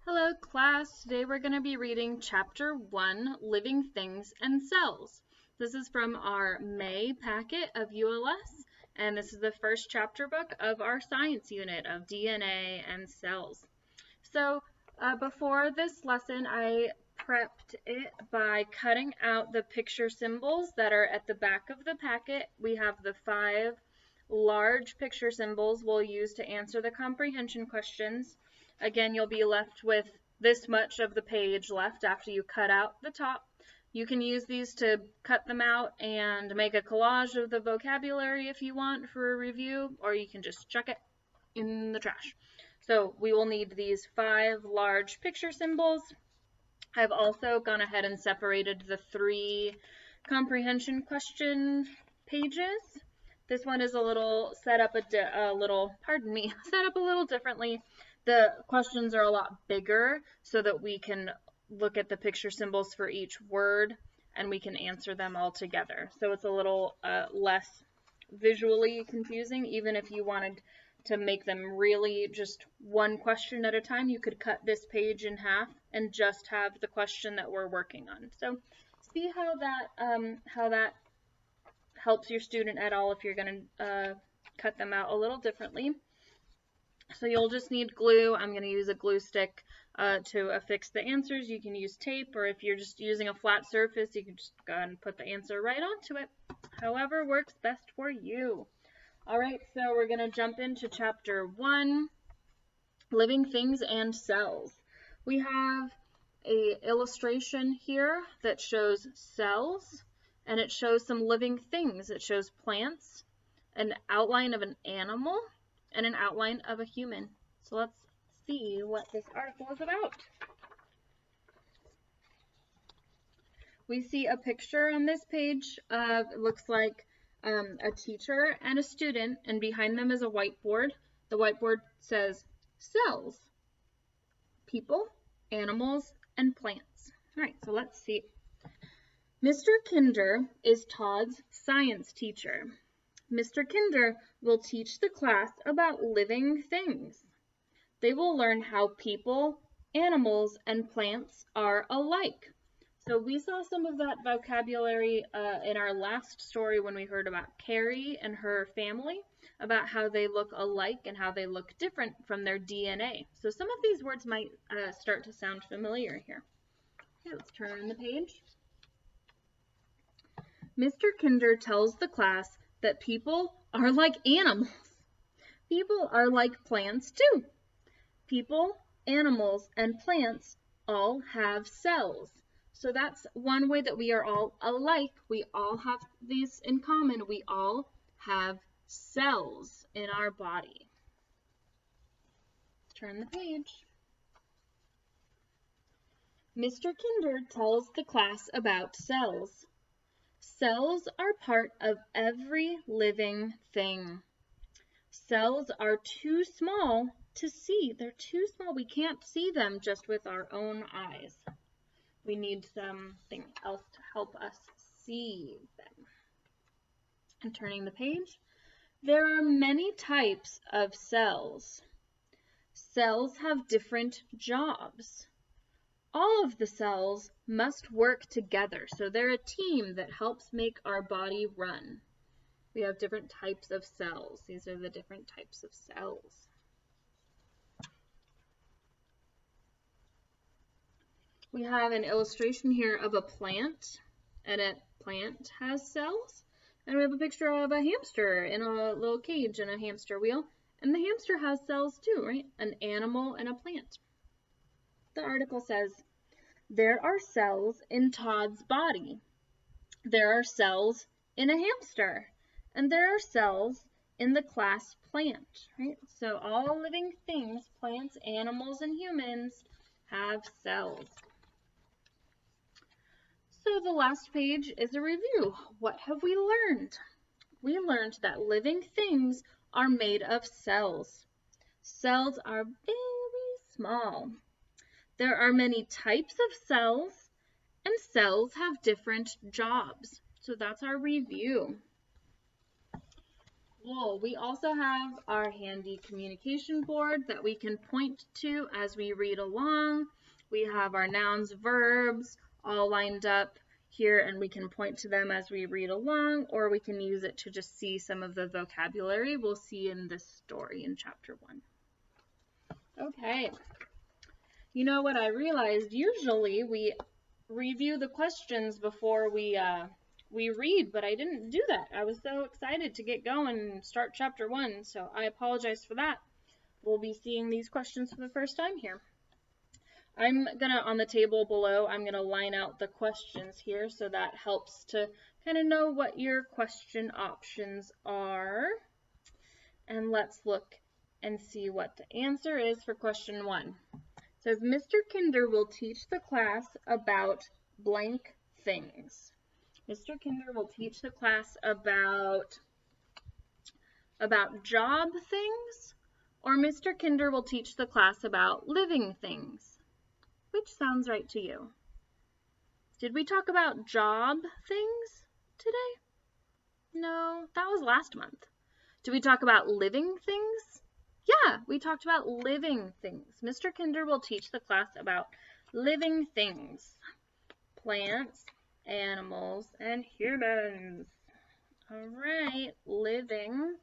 Hello class, today we're going to be reading Chapter 1, Living Things and Cells. This is from our May packet of ULS, and this is the first chapter book of our science unit of DNA and cells. So before this lesson, I prepped it by cutting out the picture symbols that are at the back of the packet. We have the 5 large picture symbols we'll use to answer the comprehension questions. Again, you'll be left with this much of the page left after you cut out the top. You can use these to cut them out and make a collage of the vocabulary if you want for a review, or you can just chuck it in the trash. So we will need these 5 large picture symbols. I've also gone ahead and separated the 3 comprehension question pages. This one is a little set up a little differently. The questions are a lot bigger so that we can look at the picture symbols for each word and we can answer them all together. So it's a little less visually confusing. Even if you wanted to make them really just one question at a time, you could cut this page in half and just have the question that we're working on. So see how that helps your student at all if you're going to cut them out a little differently. So you'll just need glue. I'm going to use a glue stick to affix the answers. You can use tape, or if you're just using a flat surface, you can just go ahead and put the answer right onto it. However works best for you. All right, so we're going to jump into Chapter 1, Living Things and Cells. We have an illustration here that shows cells, and it shows some living things. It shows plants, an outline of an animal, and an outline of a human. So let's see what this article is about. We see a picture on this page of, it looks like a teacher and a student, and behind them is a whiteboard. The whiteboard says cells, people, animals, and plants. All right, so let's see. Mr. Kinder is Todd's science teacher. Mr. Kinder will teach the class about living things. They will learn how people, animals, and plants are alike. So we saw some of that vocabulary in our last story when we heard about Carrie and her family, about how they look alike and how they look different from their DNA. So some of these words might start to sound familiar here. Okay, let's turn the page. Mr. Kinder tells the class that people are like animals. People are like plants too. People, animals, and plants all have cells. So that's one way that we are all alike. We all have these in common. We all have cells in our body. Turn the page. Mr. Kinder tells the class about cells. Cells are part of every living thing. Cells are too small to see. They're too small. We can't see them just with our own eyes. We need something else to help us see them. And turning the page, there are many types of cells. Cells have different jobs. All of the cells must work together, so they're a team that helps make our body run. We have different types of cells. These are the different types of cells. We have an illustration here of a plant, and a plant has cells. And we have a picture of a hamster in a little cage and a hamster wheel, and the hamster has cells too, right? An animal and a plant. The article says, there are cells in Todd's body. There are cells in a hamster. And there are cells in the class plant, right? So all living things, plants, animals, and humans, have cells. So the last page is a review. What have we learned? We learned that living things are made of cells. Cells are very small. There are many types of cells, and cells have different jobs. So that's our review. Cool. We also have our handy communication board that we can point to as we read along. We have our nouns, verbs all lined up here, and we can point to them as we read along, or we can use it to just see some of the vocabulary we'll see in this story in chapter 1. Okay. You know what I realized? Usually we review the questions before we read, but I didn't do that. I was so excited to get going and start chapter 1, so I apologize for that. We'll be seeing these questions for the first time here. I'm gonna, on the table below, I'm gonna line out the questions here, so that helps to kind of know what your question options are. And let's look and see what the answer is for question 1. It says, Mr. Kinder will teach the class about blank things. Mr. Kinder will teach the class about job things, or Mr. Kinder will teach the class about living things. Which sounds right to you? Did we talk about job things today? No, that was last month. Did we talk about living things? Yeah, we talked about living things. Mr. Kinder will teach the class about living things. Plants, animals, and humans. All right, living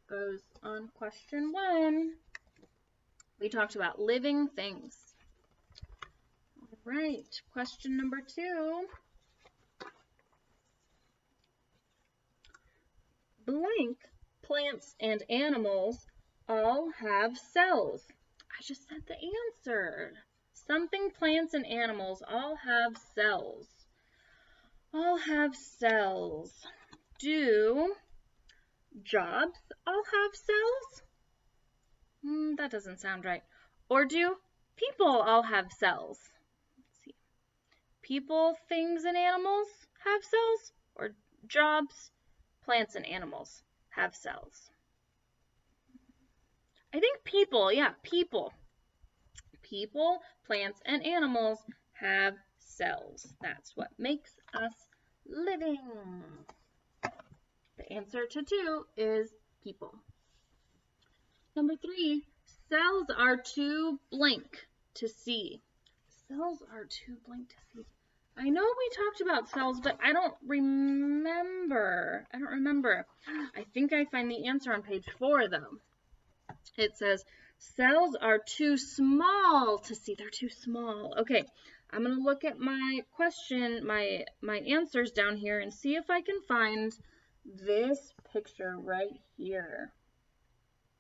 goes on question 1. We talked about living things. All right, question number 2. Blank, plants and animals all have cells. I just said the answer. Something, plants, and animals all have cells. All have cells. Do jobs all have cells? That doesn't sound right. Or do people all have cells? Let's see. People, things, and animals have cells? Or jobs, plants, and animals have cells? I think people, yeah, people. People, plants, and animals have cells. That's what makes us living. The answer to 2 is people. Number 3, cells are too blank to see. Cells are too blank to see. I know we talked about cells, but I don't remember. I think I find the answer on page 4, though. It says, cells are too small to see. They're too small. Okay, I'm going to look at my question, my answers down here and see if I can find this picture right here.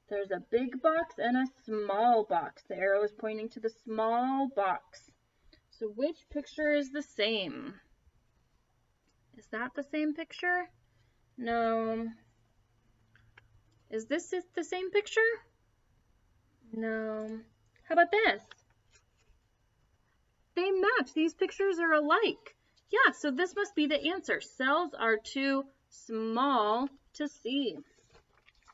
There's a big box and a small box. The arrow is pointing to the small box. So which picture is the same? Is that the same picture? No. Is this the same picture? No. How about this? They match. These pictures are alike. Yeah, so this must be the answer. Cells are too small to see.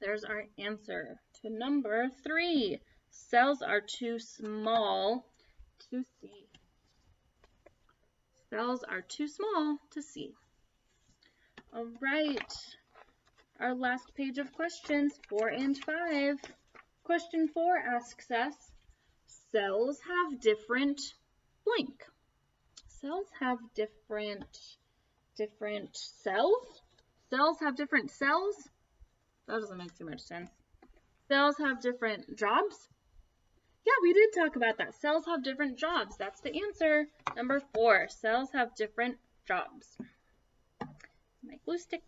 There's our answer to number 3. Cells are too small to see. Cells are too small to see. All right. Our last page of questions, 4 and 5. Question 4 asks us, cells have different blank. Cells have different cells? Cells have different cells? That doesn't make too much sense. Cells have different jobs? Yeah, we did talk about that. Cells have different jobs. That's the answer. Number 4, cells have different jobs. My glue stick.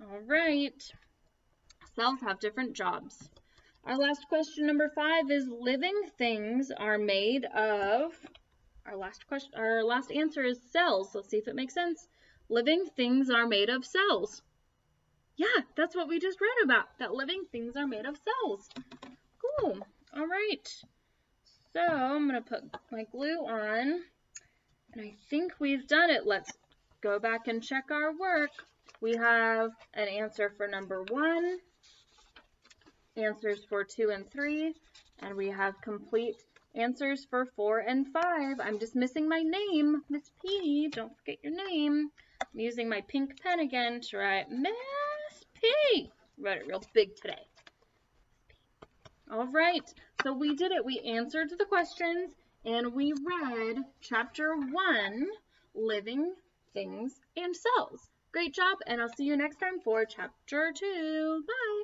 All right. Cells have different jobs. Our last question, number 5, is living things are made of. Our last answer is cells. Let's see if it makes sense. Living things are made of cells. Yeah, that's what we just read about, that living things are made of cells. Cool. All right. So I'm going to put my glue on, and I think we've done it. Let's go back and check our work. We have an answer for number 1, answers for 2 and 3, and we have complete answers for 4 and 5. I'm just missing my name, Miss P. Don't forget your name. I'm using my pink pen again to write Miss P. Wrote it real big today. All right, so we did it. We answered the questions and we read chapter 1, Living Things and Cells. Great job, and I'll see you next time for chapter 2. Bye.